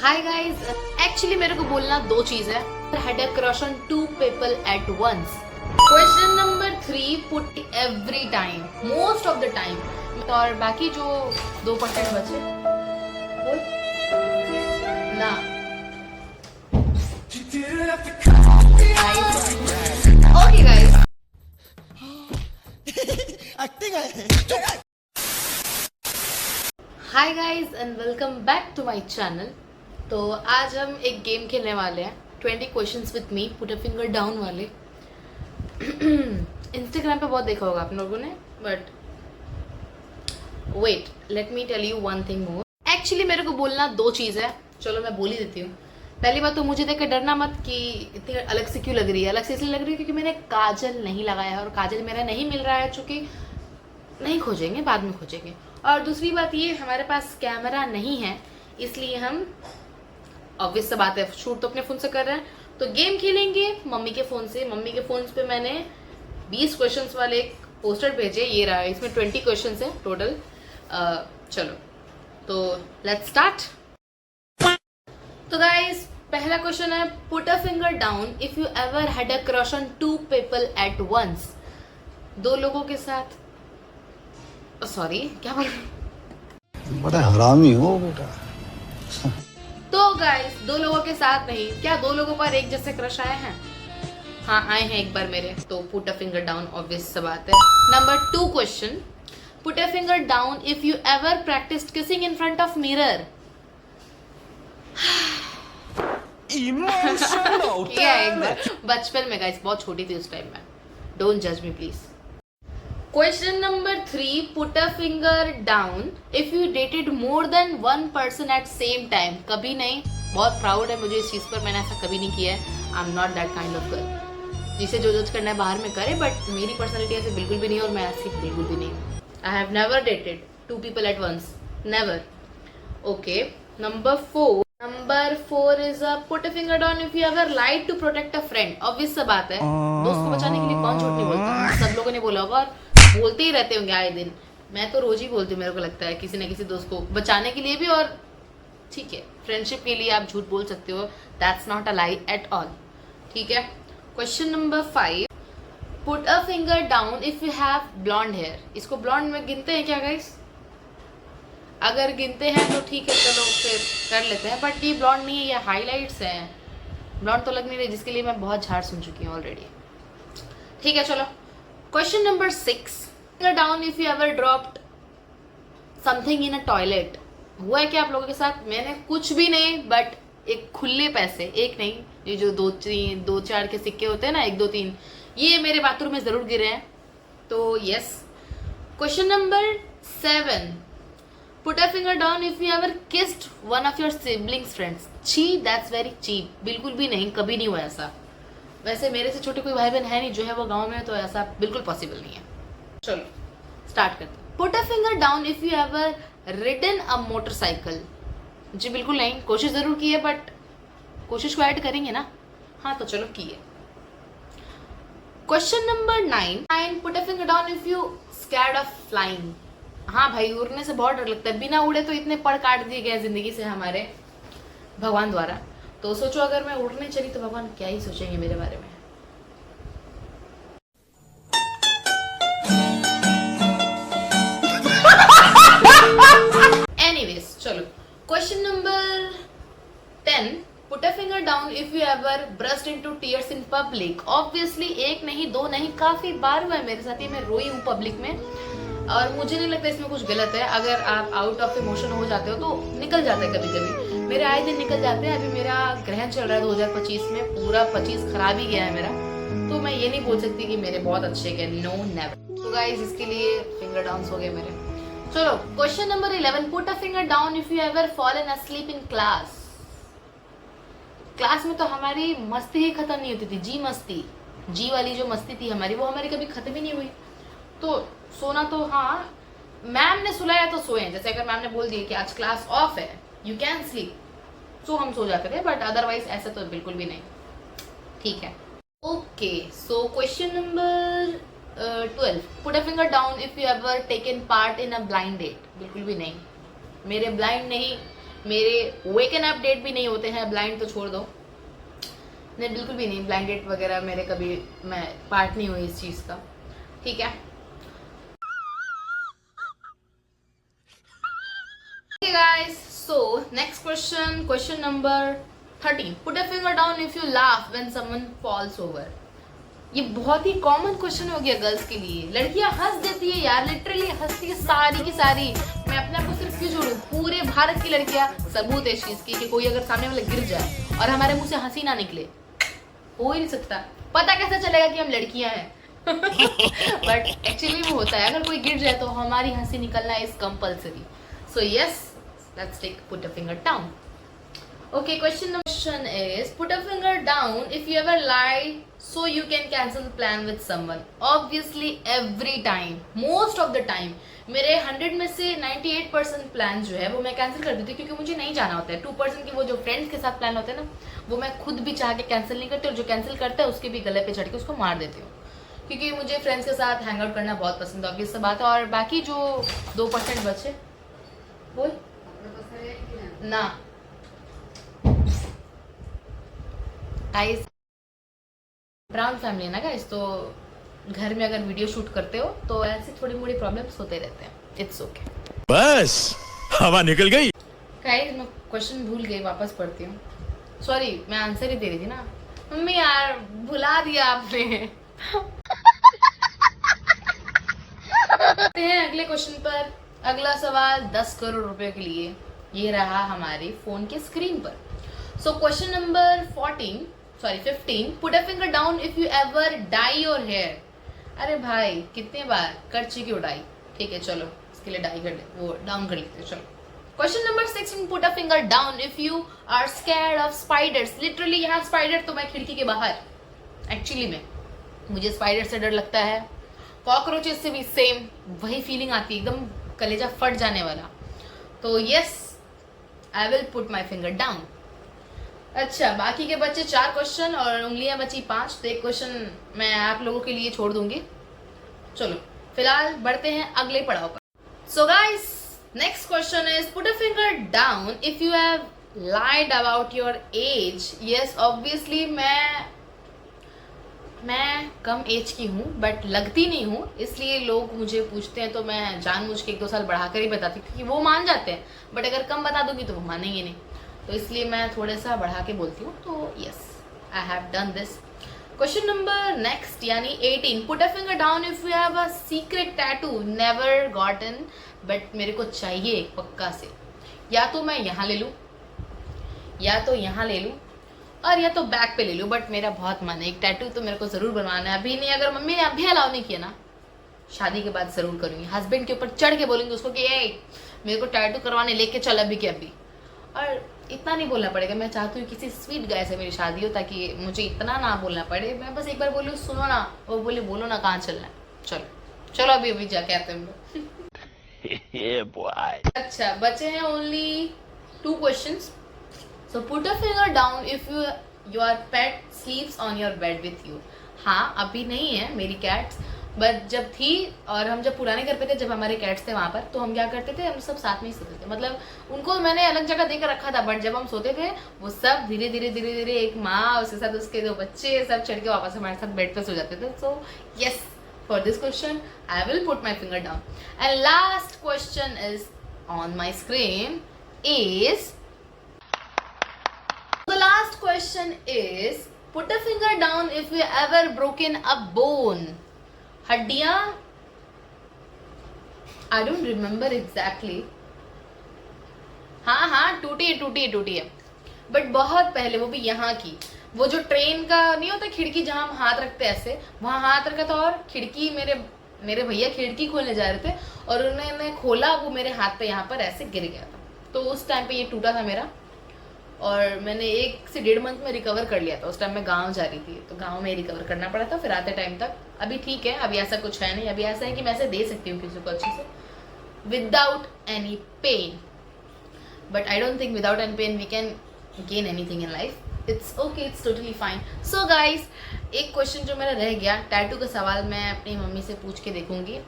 Hi guys, actually मेरे को बोलना दो चीज है. Had a crush on two people at once. Question number 3 put every time, most of the time. और बाकी जो 2% बचे बोल ना. Okay guys, hi guys and welcome back to my channel. तो आज हम एक गेम खेलने वाले हैं, 20 questions with me, put a finger down वाले. इंस्टाग्राम पे बहुत देखा होगा आप लोगों ने, but wait, let me tell you one thing more. Actually मेरे को बोलना दो चीज़ है, चलो मैं बोल ही देती हूँ. पहली बात तो मुझे देख कर डरना मत कि इतनी अलग से क्यों लग रही है. अलग से इसलिए लग रही है क्योंकि मैंने काजल नहीं लगाया है और काजल मेरा नहीं मिल रहा है, चूँकि नहीं खोजेंगे, बाद में खोजेंगे. और दूसरी बात ये, हमारे पास कैमरा नहीं है, इसलिए हम ऑब्वियस सा बात है शूट तो अपने फ़ोन से कर रहे हैं. तो गेम खेलेंगे मम्मी के फ़ोन से. मम्मी के फ़ोन पे मैंने 20 क्वेश्चंस वाले एक पोस्टर भेजे, ये रहा. इसमें 20 क्वेश्चंस है टोटल. चलो तो लेट्स स्टार्ट. तो गाइस, पहला क्वेश्चन है, put a finger down if you ever had a crush on two people at once. दो लोगों के साथ, सॉरी क्या बोल रही हूँ, बड़ा हरामी हो बेटा. तो गाइस दो लोगों के साथ नहीं, क्या दो लोगों पर एक जैसे क्रश आए हैं? हाँ आए हैं एक बार मेरे. तो put a finger down, obvious सा बात है. Number 2 question, put a finger down if you ever practised kissing in front of mirror. किया है एक बार बचपन में गाइस, बहुत छोटी थी उस टाइम में. डोंट जज me please. Question number 3, put a finger down if you dated more than one person at same time. कभी नहीं. बहुत प्राउड है मुझे इस चीज पर, मैंने ऐसा कभी नहीं किया है. I am not that kind of girl. जिसे जो जज करना है बाहर में करे, बट मेरी पर्सनैलिटी ऐसे बिल्कुल भी नहीं है और मैं ऐसी बिल्कुल भी नहीं हूँ. I have never dated 2 people at once, never. Okay, number 4 is put a finger down if you ever lied to protect a friend. Obvious सा बात है, दोस्त को बचाने के लिए कौन झूठ नहीं बोलता. सब लोगों ने बोला होगा और बोलते ही रहते होंगे आए दिन. मैं तो रोज ही बोलती हूँ, मेरे को लगता है किसी न किसी दोस्त को बचाने के लिए भी. और ठीक है, फ्रेंडशिप के लिए आप झूठ बोल सकते हो, that's not a lie at all. ठीक है. Question number 5, put a finger down if you have blonde hair. इसको ब्लॉन्ड में गिनते हैं क्या गाइस? अगर गिनते हैं तो ठीक है, चलो फिर कर लेते हैं. बट ये ब्लॉन्ड नहीं है, ये हाईलाइट्स हैं. ब्लॉन्ड तो लग नहीं रही, जिसके लिए मैं बहुत झाड़ सुन चुकी हूँ ऑलरेडी. ठीक है चलो. Question number 6, finger down if you ever dropped something in a toilet. हुआ है क्या आप लोगों के साथ? मैंने कुछ भी नहीं, बट एक खुले पैसे, एक नहीं, ये जो 2-4 के सिक्के होते हैं ना, 1 2 3, ये मेरे बाथरूम में जरूर गिरे हैं. तो yes. Question number 7, put a finger down if you ever kissed one of your siblings friends. छी, दैट्स वेरी चीप. बिल्कुल भी नहीं, कभी नहीं हुआ ऐसा. वैसे मेरे से छोटे कोई भाई बहन है नहीं, जो है वो गांव में है, तो ऐसा बिल्कुल पॉसिबल नहीं है. चलो स्टार्ट करते हैं. Put a finger down if you ever ridden a motorcycle. जी बिल्कुल नहीं. कोशिश जरूर की है, बट कोशिश को ऐड करेंगे ना. हाँ तो चलो की है. Question number 9, put a finger down if you scared of flying. हाँ भाई, उड़ने से बहुत डर लगता है. बिना उड़े तो इतने पड़ काट दिए गए जिंदगी से हमारे भगवान द्वारा. तो सोचो अगर मैं उड़ने चली तो भगवान क्या ही सोचेंगे मेरे बारे में. एनीवेज चलो. Question number 10, put a finger down if you ever burst into tears in public. Obviously एक नहीं, दो नहीं, काफी बार हुआ है मेरे साथ ये. मैं रोई हूँ पब्लिक में और मुझे नहीं लगता इसमें कुछ गलत है. अगर आप आउट ऑफ इमोशन हो जाते हो तो निकल जाता है कभी कभी. मेरे आए दिन निकल जाते हैं. अभी मेरा ग्रहण चल रहा है 2025 में, पूरा 25 खराब ही गया है मेरा. तो मैं ये नहीं बोल सकती कि मेरे बहुत अच्छे गए. No, never. तो गाइस इसके लिए फिंगर डाउन हो गए मेरे. चलो question number 11, put a finger down if you ever fallen asleep in class. Class में तो हमारी मस्ती ही खत्म नहीं होती थी. जी मस्ती, जी वाली जो मस्ती थी हमारी, वो हमारी कभी खत्म ही नहीं हुई. तो सोना तो हाँ, मैम ने सुलाया तो सोए. जैसे अगर मैम ने बोल दिया कि आज क्लास ऑफ है, यू कैन स्लीप, सो हम सो जाते थे. बट अदरवाइज ऐसा तो बिल्कुल भी नहीं. ठीक है. Okay, so question number 12, put a finger down if you ever taken part in a blind date. बिल्कुल भी नहीं. मेरे ब्लाइंड नहीं, मेरे वेकन अप डेट भी नहीं होते हैं, ब्लाइंड तो छोड़ दो, नहीं बिल्कुल भी नहीं, ब्लाइंड डेट वगैरह मेरे कभी मैं पार्ट नहीं हुई इस चीज़ का, ठीक है। Okay guys, so next question number 13. Put a finger down if you laugh when someone falls over. ये बहुत ही कॉमन क्वेश्चन हो गया गर्ल्स के लिए। लड़कियां हंस देती है यार, लिटरली हंसती है सारी की सारी। मैं अपने आप को सिर्फ क्यों जोड़ूं, पूरे भारत की लड़कियां सबूत है इस चीज की कि कोई अगर सामने वाला गिर जाए और हमारे मुंह से हंसी ना निकले, हो ही नहीं सकता। पता कैसे चलेगा कि हम लड़कियां हैं? बट एक्चुअली वो होता है, अगर कोई गिर जाए तो हमारी हंसी निकलना is compulsory. So yes, let's put a finger down. Okay, question is put a finger down if you ever lie so you can cancel the plan with someone. Obviously every time, most of the time मेरे 100 में से 98% plan जो है वो मैं cancel कर देती हूँ, क्योंकि मुझे नहीं जाना होता है। 2% की वो जो फ्रेंड्स के साथ प्लान होते हैं ना, वो मैं खुद भी चाह के कैंसिल नहीं करती, और जो कैंसिल करता है उसके भी गले पे चढ़ के उसको मार देती हूँ, क्योंकि मुझे फ्रेंड्स के साथ हैंग आउट करना बहुत पसंद है, ऑब्वियस सी बात है। और बाकी जो 2% बचे, बोल ना गाइस, ब्राउन फैमिली है ना गाइस, तो घर में अगर वीडियो शूट करते हो तो ऐसे थोड़ी मोड़ी प्रॉब्लम्स होते रहते हैं, इट्स ओके। बस हवा निकल गई। गाइस मैं क्वेश्चन भूल गई, वापस पढ़ती हूँ। सॉरी, मैं आंसर ही दे रही थी ना मम्मी, यार भुला दिया आपने। अगले क्वेश्चन पर। अगला सवाल 10 करोड़ रुपए के लिए, ये रहा हमारे फोन के स्क्रीन पर। So question number 15, put a finger down if you ever dye your hair. अरे भाई कितने बार कर चुकी हो डाई, ठीक है चलो इसके लिए डाई कर वो डाउन कर लेते हैं, चलो। Question number 16, put a finger down if you are scared of spiders. Literally यहाँ स्पाइडर तो मैं खिड़की के बाहर, एक्चुअली में मुझे स्पाइडर से डर लगता है, कॉकरोचेस से भी सेम वही फीलिंग आती है, एकदम कलेजा फट जाने वाला। तो yes, I will put my finger down. अच्छा, बाकी के बच्चे 4 क्वेश्चन और उंगलियां बची 5, तो एक क्वेश्चन मैं आप लोगों के लिए छोड़ दूंगी। चलो फिलहाल बढ़ते हैं अगले पड़ाव पर। So guys, next question is put a finger down if you have lied about your age. Yes, obviously मैं कम एज की हूँ, बट लगती नहीं हूँ, इसलिए लोग मुझे पूछते हैं तो मैं जानबूझ के 1-2 साल बढ़ाकर ही बताती हूँ, क्योंकि वो मान जाते हैं, बट अगर कम बता दूंगी तो वो मानेंगे नहीं, तो इसलिए मैं थोड़ा सा बढ़ा के बोलती हूँ। तो yes, I have done this. Question number next यानी 18, put a finger down if you have a secret tattoo never gotten, but मेरे को चाहिए पक्का से। या तो मैं यहाँ ले लूँ, या तो यहाँ ले लूँ, और या तो बैक पे ले लूँ, बट मेरा बहुत मन है एक टैटू तो मेरे को जरूर बनवाना है। अभी नहीं, अगर मम्मी ने अभी अलाउ नहीं किया ना, शादी के बाद जरूर करूँगी। हस्बैंड के ऊपर चढ़ के बोलूँगी उसको कि ए मेरे को टैटू करवाने लेके चल अभी के अभी। और इतना नहीं बोलना पड़ेगा, मैं चाहती हूँ किसी स्वीट गाय से मेरी शादी हो, ताकि मुझे इतना ना बोलना पड़े। मैं बस एक बार बोलूँ सुनो ना, वो बोले बोलो ना कहाँ चलना है, चलो चलो अभी जाके आते हैं हम लोग। अच्छा, बचे हैं only 2 questions. So put a finger down if your pet sleeps on your bed with you. हाँ, अभी नहीं है मेरी कैट्स, बट जब थी और हम जब पुराने घर पे थे, जब हमारे कैट्स थे वहाँ पर, तो हम क्या करते थे, हम सब साथ में ही सोते थे। मतलब उनको मैंने अलग जगह देकर रखा था, बट जब हम सोते थे वो सब धीरे धीरे एक माँ, उसके साथ उसके 2 बच्चे सब चढ़ के वापस हमारे साथ बेड पे सो जाते थे। So yes, for this question I will put my finger down. And last question is on my screen is, the last question is put a finger down if you ever broken a bone. हड्डियां, I don't remember exactly. हाँ टूटी है, but बहुत पहले, वो भी यहाँ की, वो जो ट्रेन का नहीं होता खिड़की जहाँ हम हाथ रखते ऐसे, वहाँ हाथ रखा था और खिड़की मेरे भैया खिड़की खोलने जा रहे थे और उन्होंने खोला, वो मेरे हाथ पे यहाँ पर ऐसे गिर गया था। तो उस टाइम पे ये टूटा था मेरा, और मैंने 1 से 1.5 मंथ में रिकवर कर लिया था। उस टाइम मैं गांव जा रही थी, तो गांव में रिकवर करना पड़ा था, फिर आते टाइम तक अभी ठीक है, अभी ऐसा कुछ है नहीं। अभी ऐसा है कि मैं ऐसे दे सकती हूँ किसी को अच्छे से without any pain, but I don't think without any pain we can gain anything in life. It's okay, it's totally fine. So guys, एक क्वेश्चन जो मेरा रह गया, टैटू का सवाल मैं अपनी मम्मी से पूछ के देखूंगी।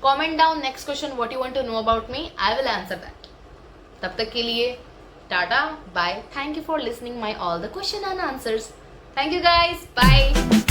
Comment down next question what you want to know about me, I will answer that. तब तक के लिए Tata, bye. Thank you for listening my all the question and answers. Thank you guys. Bye.